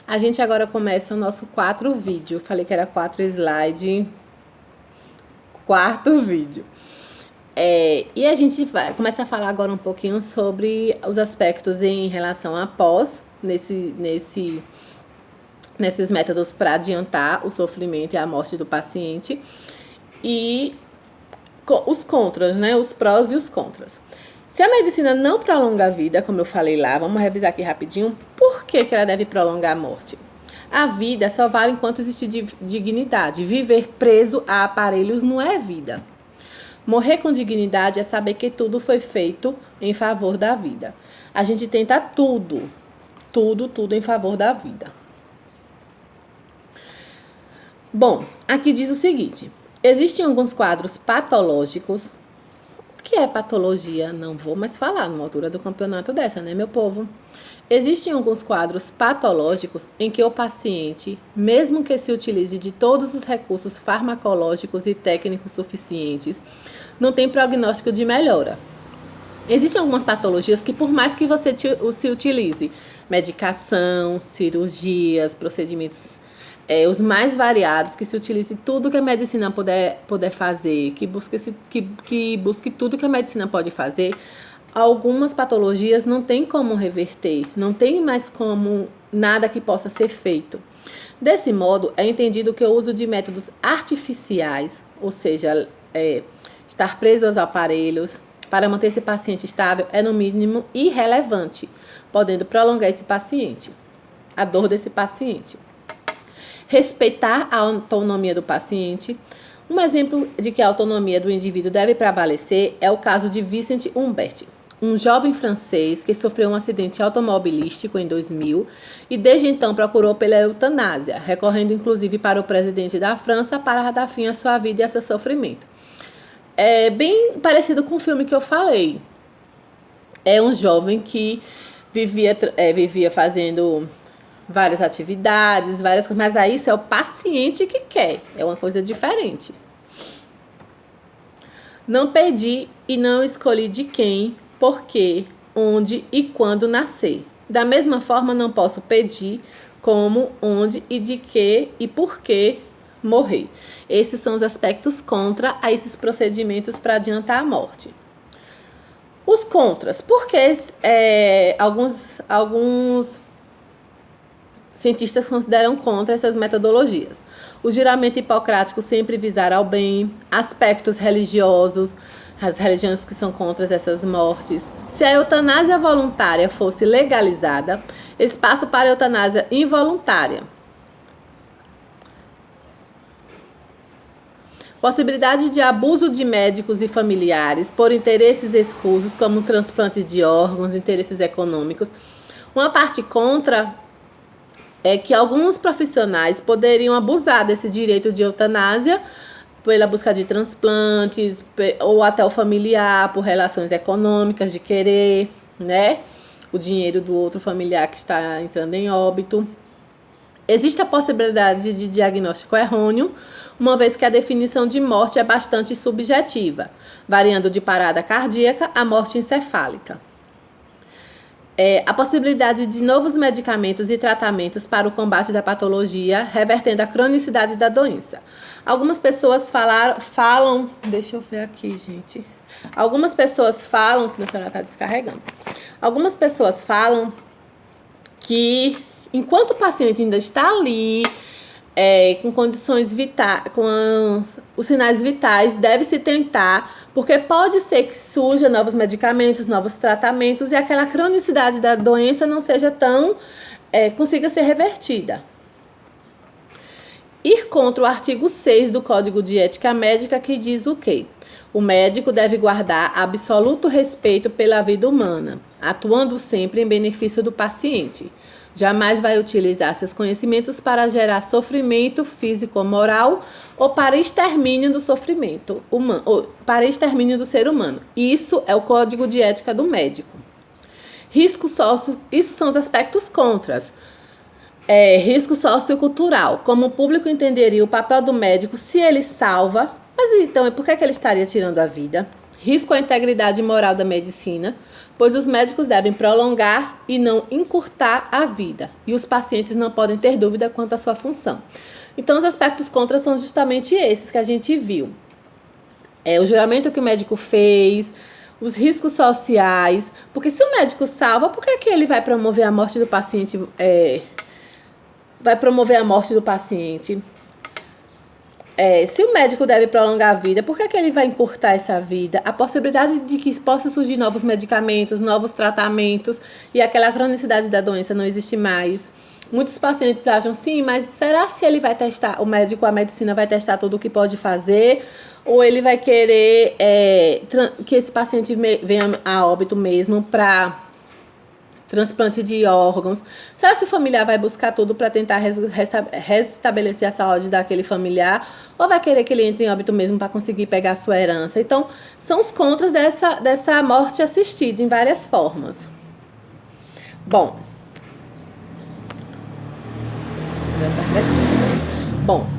A gente agora começa o nosso 4 vídeo. Falei que era 4 slide. Quarto vídeo. E a gente vai começar a falar agora um pouquinho sobre os aspectos em relação à pós, nesses métodos para adiantar o sofrimento e a morte do paciente. E os contras, né? Os prós e os contras. Se a medicina não prolonga a vida, como eu falei lá, vamos revisar aqui rapidinho, por que ela deve prolongar a morte? A vida só vale enquanto existe dignidade. Viver preso a aparelhos não é vida. Morrer com dignidade é saber que tudo foi feito em favor da vida. A gente tenta tudo em favor da vida. Bom, aqui diz o seguinte: existem alguns quadros patológicos. O que é patologia? Não vou mais falar numa altura do campeonato dessa, né, meu povo? Existem alguns quadros patológicos em que o paciente, mesmo que se utilize de todos os recursos farmacológicos e técnicos suficientes, não tem prognóstico de melhora. Existem algumas patologias que, por mais que você se utilize medicação, cirurgias, procedimentos os mais variados, que se utilize tudo que a medicina puder fazer, que busque tudo que a medicina pode fazer, algumas patologias não tem como reverter, não tem mais como nada que possa ser feito. Desse modo, é entendido que o uso de métodos artificiais, ou seja, estar preso aos aparelhos, para manter esse paciente estável, é no mínimo irrelevante, podendo prolongar a dor desse paciente. Respeitar a autonomia do paciente. Um exemplo de que a autonomia do indivíduo deve prevalecer é o caso de Vincent Humbert, um jovem francês que sofreu um acidente automobilístico em 2000 e desde então procurou pela eutanásia, recorrendo inclusive para o presidente da França para dar fim à sua vida e a seu sofrimento. É bem parecido com o filme que eu falei. É um jovem que vivia fazendo várias atividades, várias coisas, mas aí isso é o paciente que quer, é uma coisa diferente. Não pedi e não escolhi de quem, por quê, onde e quando nascer. Da mesma forma, não posso pedir como, onde e de que e por que morrer. Esses são os aspectos contra a esses procedimentos para adiantar a morte. Os contras, porque alguns cientistas consideram contra essas metodologias. O juramento hipocrático sempre visar ao bem, aspectos religiosos, as religiões que são contra essas mortes. Se a eutanásia voluntária fosse legalizada, espaço para a eutanásia involuntária. Possibilidade de abuso de médicos e familiares por interesses escusos, como transplante de órgãos, interesses econômicos. Uma parte contra é que alguns profissionais poderiam abusar desse direito de eutanásia pela busca de transplantes ou até o familiar por relações econômicas de querer, né, o dinheiro do outro familiar que está entrando em óbito. Existe a possibilidade de diagnóstico errôneo, uma vez que a definição de morte é bastante subjetiva, variando de parada cardíaca a morte encefálica. A possibilidade de novos medicamentos e tratamentos para o combate da patologia, revertendo a cronicidade da doença. Algumas pessoas falam, deixa eu ver aqui, gente. Algumas pessoas falam, que a senhora está descarregando. Algumas pessoas falam que enquanto o paciente ainda está ali, com condições vitais, com os sinais vitais, deve-se tentar, porque pode ser que surjam novos medicamentos, novos tratamentos e aquela cronicidade da doença não seja tão, consiga ser revertida. Ir contra o artigo 6 do Código de Ética Médica, que diz o quê? O médico deve guardar absoluto respeito pela vida humana, atuando sempre em benefício do paciente. Jamais vai utilizar seus conhecimentos para gerar sofrimento físico ou moral ou para extermínio do sofrimento humano, ou para extermínio do ser humano. Isso é o código de ética do médico. Risco sócio, isso são os aspectos contras. Risco sociocultural, como o público entenderia o papel do médico se ele salva, mas então por que ele estaria tirando a vida? risco à integridade moral da medicina, pois os médicos devem prolongar e não encurtar a vida, e os pacientes não podem ter dúvida quanto à sua função. Então, os aspectos contra são justamente esses que a gente viu. O juramento que o médico fez, os riscos sociais, porque se o médico salva, por que ele vai promover a morte do paciente? Vai promover a morte do paciente. Se o médico deve prolongar a vida, por que ele vai encurtar essa vida? A possibilidade de que possa surgir novos medicamentos, novos tratamentos e aquela cronicidade da doença não existe mais. Muitos pacientes acham, sim, mas será se ele vai testar, o médico, a medicina vai testar tudo o que pode fazer? Ou ele vai querer que esse paciente venha a óbito mesmo para transplante de órgãos? Será que o familiar vai buscar tudo para tentar restabelecer a saúde daquele familiar? Ou vai querer que ele entre em óbito mesmo para conseguir pegar a sua herança? Então, são os contras dessa morte assistida em várias formas. Bom,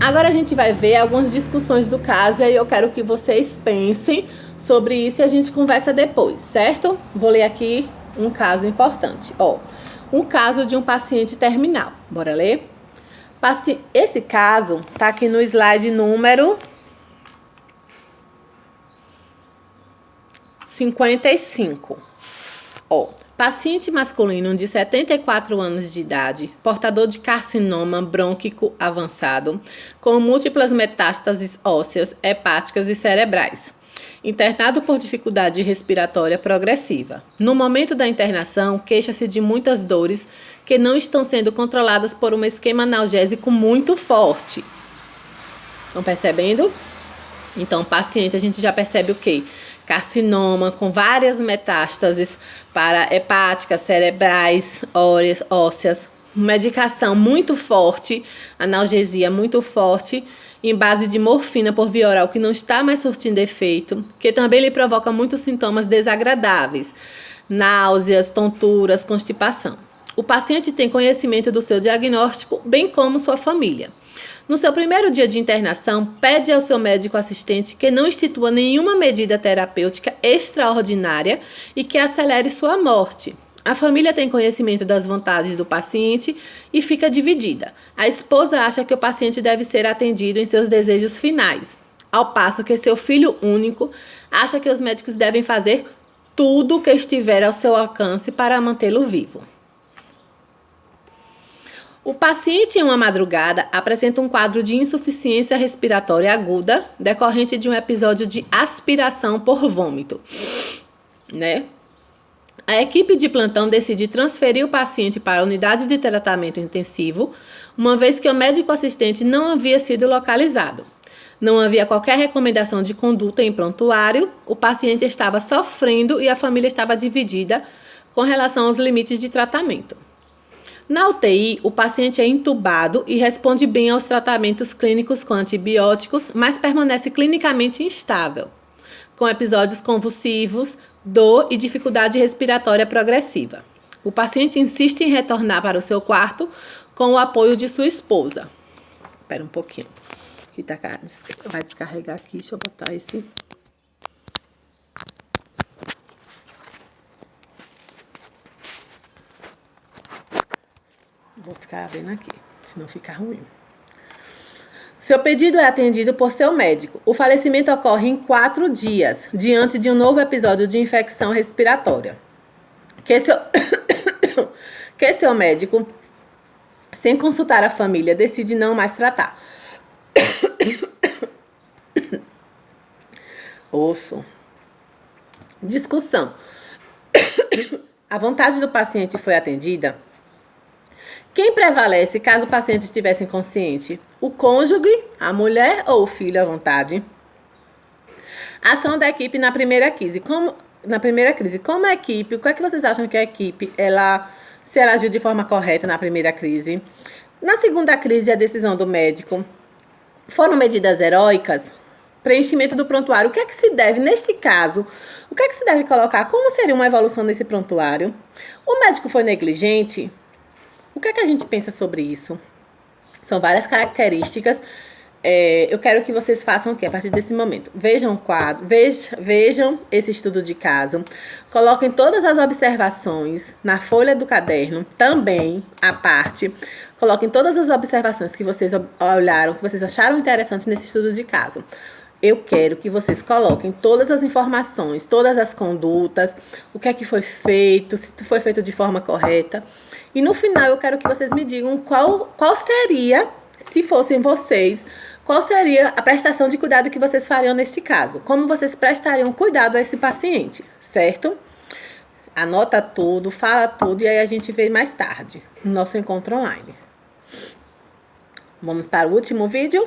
agora a gente vai ver algumas discussões do caso e aí eu quero que vocês pensem sobre isso e a gente conversa depois, certo? Vou ler aqui um caso importante. Um caso de um paciente terminal. Bora ler? Esse caso tá aqui no slide número 55. Paciente masculino de 74 anos de idade, portador de carcinoma brônquico avançado, com múltiplas metástases ósseas, hepáticas e cerebrais. Internado por dificuldade respiratória progressiva. No momento da internação, queixa-se de muitas dores que não estão sendo controladas por um esquema analgésico muito forte. Estão percebendo? Então, o paciente, a gente já percebe o quê? Carcinoma com várias metástases para hepáticas, cerebrais, ósseas, medicação muito forte, analgesia muito forte, em base de morfina por via oral que não está mais surtindo efeito, que também lhe provoca muitos sintomas desagradáveis, náuseas, tonturas, constipação. O paciente tem conhecimento do seu diagnóstico, bem como sua família. No seu primeiro dia de internação, pede ao seu médico assistente que não institua nenhuma medida terapêutica extraordinária e que acelere sua morte. A família tem conhecimento das vontades do paciente e fica dividida. A esposa acha que o paciente deve ser atendido em seus desejos finais, ao passo que seu filho único acha que os médicos devem fazer tudo o que estiver ao seu alcance para mantê-lo vivo. O paciente, em uma madrugada, apresenta um quadro de insuficiência respiratória aguda, decorrente de um episódio de aspiração por vômito, A equipe de plantão decide transferir o paciente para a unidade de tratamento intensivo, uma vez que o médico assistente não havia sido localizado. Não havia qualquer recomendação de conduta em prontuário, o paciente estava sofrendo e a família estava dividida com relação aos limites de tratamento. Na UTI, o paciente é intubado e responde bem aos tratamentos clínicos com antibióticos, mas permanece clinicamente instável, com episódios convulsivos, dor e dificuldade respiratória progressiva. O paciente insiste em retornar para o seu quarto com o apoio de sua esposa. Espera um pouquinho, que vai descarregar aqui, deixa eu botar esse... Vou ficar vendo aqui, senão fica ruim. Seu pedido é atendido por seu médico. O falecimento ocorre em 4 dias, diante de um novo episódio de infecção respiratória. Que seu médico, sem consultar a família, decide não mais tratar. Osso. Discussão. A vontade do paciente foi atendida? Quem prevalece caso o paciente estivesse inconsciente? O cônjuge, a mulher ou o filho à vontade? Ação da equipe na primeira crise. Como a equipe, o que é que vocês acham que a equipe, se ela agiu de forma correta na primeira crise? Na segunda crise, a decisão do médico. Foram medidas heróicas? Preenchimento do prontuário. O que é que se deve, neste caso, o que é que se deve colocar? Como seria uma evolução desse prontuário? O médico foi negligente? O que é que a gente pensa sobre isso? São várias características eu quero que vocês façam o quê? A partir desse momento, vejam o quadro, vejam esse estudo de caso, coloquem todas as observações na folha do caderno, também à parte, coloquem todas as observações que vocês olharam, que vocês acharam interessantes nesse estudo de caso. Eu quero que vocês coloquem todas as informações, todas as condutas, o que é que foi feito, se foi feito de forma correta. E no final eu quero que vocês me digam qual seria, se fossem vocês, qual seria a prestação de cuidado que vocês fariam neste caso. Como vocês prestariam cuidado a esse paciente, certo? Anota tudo, fala tudo e aí a gente vê mais tarde no nosso encontro online. Vamos para o último vídeo?